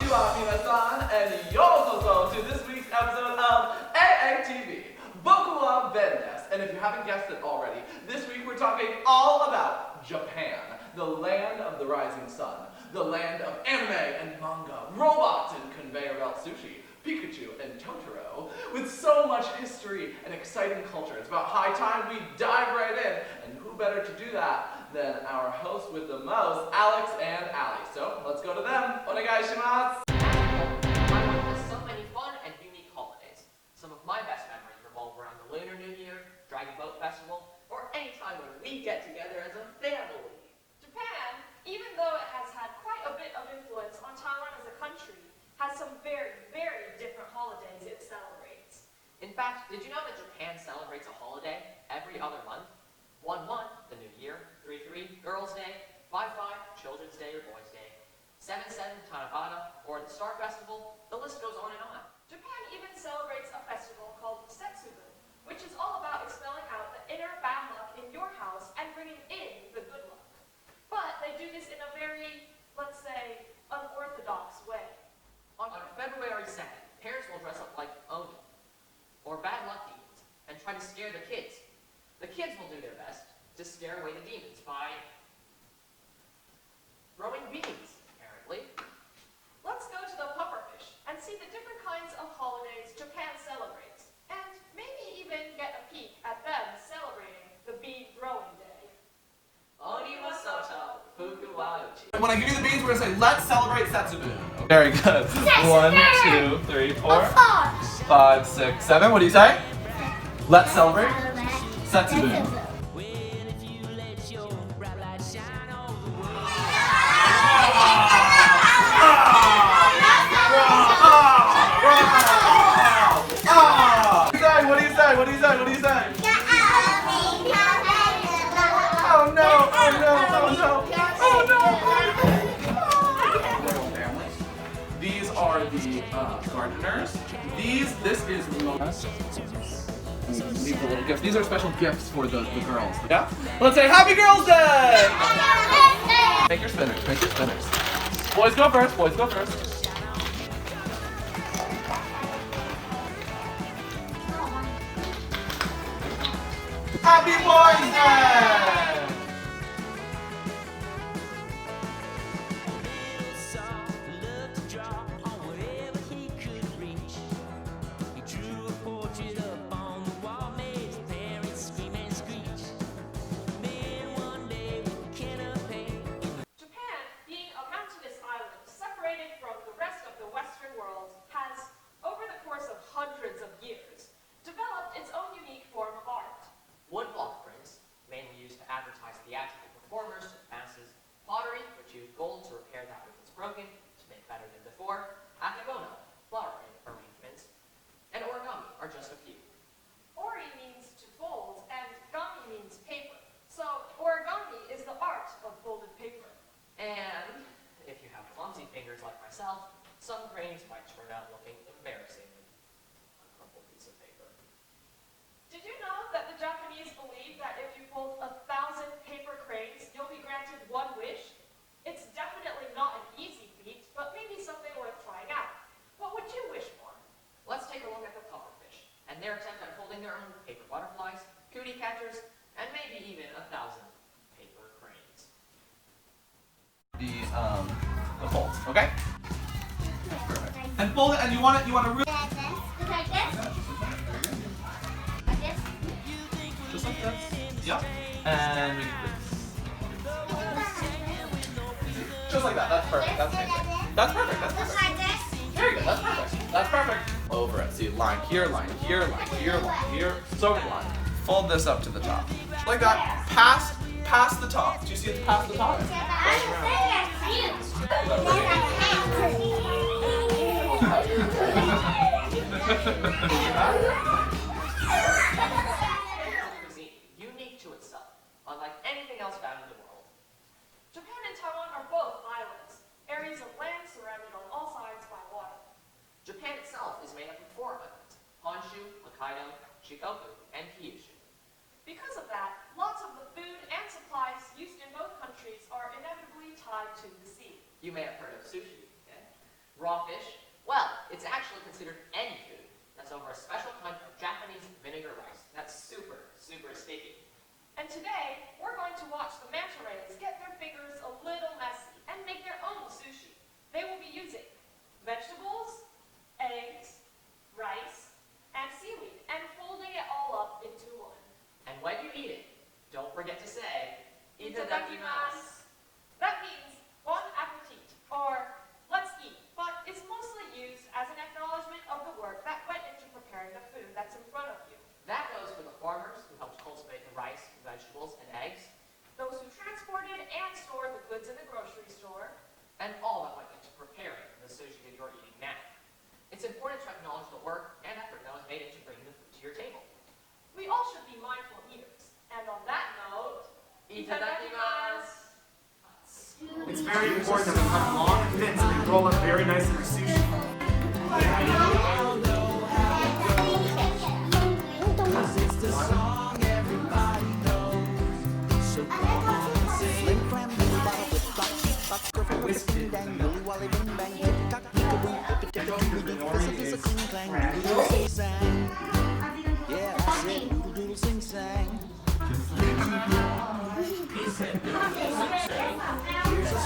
Konnichiwa, minasan, and yokoso to this week's episode of AATV, Boku wa Ben desu. And if you haven't guessed it already, this week we're talking all about Japan, the land of the rising sun, the land of anime and manga, robots and conveyor belt sushi, Pikachu and Totoro. With so much history and exciting culture, it's about high time we dive right in. And who better to do that than our host with the most, Alex and Ali. So let's go to them. Onegaishimasu. Taiwan has so many fun and unique holidays. Some of my best memories revolve around the Lunar New Year, Dragon Boat Festival, or any time when we get together as a family. Japan, even though it has had quite a bit of influence on Taiwan as a country, has some very, very different holidays it celebrates. In fact, did you know that Japan celebrates a holiday every other month? 1-1, the New Year, 3-3, Girls' Day, 5-5, Children's Day or Boys' Day, 7-7, Tanabata, or the Star Festival. The list goes on and on. Japan even celebrates a festival called Setsubu, which is all about expelling out the inner bad luck in your house and bringing in the good luck. But they do this in a very, let's say, unorthodox way. On February 2nd, parents will dress up like Oni, or bad luck demons, and try to scare the kids. The kids will do their best to scare away the demons by throwing beans, apparently. Let's go to the pufferfish and see the different kinds of holidays Japan celebrates, and maybe even get a peek at them celebrating the bean throwing day. Oni wa soto, fuku wa uchi. When I give you the beans, we're going to say, let's celebrate Setsubu. Very good. 1, 2, 3, 4, 5, 6, 7. What do you say? Let's celebrate Setsubu. What do you say? What do you say? What do you say? Oh no! Oh no! Oh no! Oh no! These are the gardeners. This is these are little gifts. These are special gifts for the girls. Yeah? Let's say Happy Girls Day! Make your spinners. Make your spinners. Boys go first. Boys go first. Happy Boys Day! Japan, being a mountainous island separated from the rest of the Western world, has, over the course of hundreds of years, developed its own unique form of art. Woodblock prints, mainly used to advertise theatrical performers to the masses. Pottery, which used gold to repair that which was broken, to make better than before. Akebono, flower arrangements. And origami are just a few. Ori means to fold, and gami means paper. So origami is the art of folded paper. And if you have clumsy fingers like myself, some cranes might turn out looking embarrassingly. A crumpled piece of paper. Did you know that the Japanese believe that if you fold 1,000 paper cranes, you'll be granted one wish? It's definitely not an easy feat, but maybe something worth trying out. What would you wish for? Let's take a look at the pufferfish and their attempt at folding their own paper butterflies, cootie catchers, and maybe even 1,000 paper cranes. The folds, okay? Perfect. And fold it, and you want to really just like this. Yep. And we can just like that. That's perfect. That's amazing. That's perfect. That's perfect. Very good. That's perfect. That's perfect. Over it. See, line here, line here, line here, line here. So line. Fold this up to the top. Like that. Past the top. Do you see it's past the top? Cuisine, unique to itself, unlike anything else found in the world. Japan and Taiwan are both islands, areas of land surrounded on all sides by water. Japan itself is made up of 4 islands: Honshu, Hokkaido, Shikoku, and Kyushu. Because of that, lots of the food and supplies used in both countries are inevitably tied to the sea. You may have heard of sushi, okay? Raw fish? Well, it's actually considered any food that's over a special kind of Japanese vinegar rice. That's super, super sticky. And today, we're going to watch the manta rays get their fingers a little messy and make their own sushi. They will be using vegetables, eggs, rice, and seaweed, and folding it all up into one. And when you eat it, don't forget to say, Itadakimasu. That means bon appetit, or let's eat, but it's mostly used as an acknowledgement of the work that went into preparing the food that's in front of you. That goes for the farmers who helped cultivate the rice, vegetables, and eggs, Those who transported and stored the goods in the grocery store, and all that went into preparing the sushi that you're eating now. It's important to acknowledge the work and effort that was made into bringing the food to your table. we all should be mindful eaters. And on that note, Itadakimasu! It's very important that we cut long and thin so they roll up very nice in our sushi.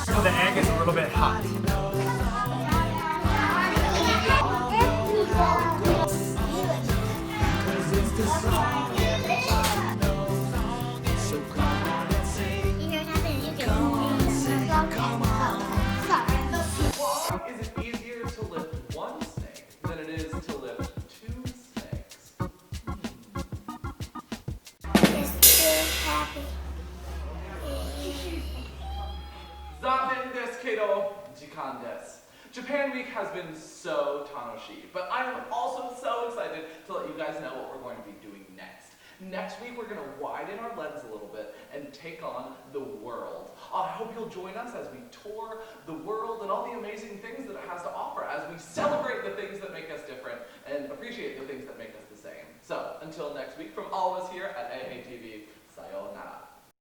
So the egg is a little bit hot. Is it easier to lift one snake than it is to lift two snakes? Zazen desu kedo, jikan desu. Japan Week has been so tanoshi, but I am also so excited to let you guys know what we're going to be doing next. Next week, we're going to widen our lens a little bit and take on the world. I hope you'll join us as we tour the world and all the amazing things that it has to offer, as we celebrate the things that make us different and appreciate the things that make us the same. So, until next week, from all of us here at AATV, sayonara.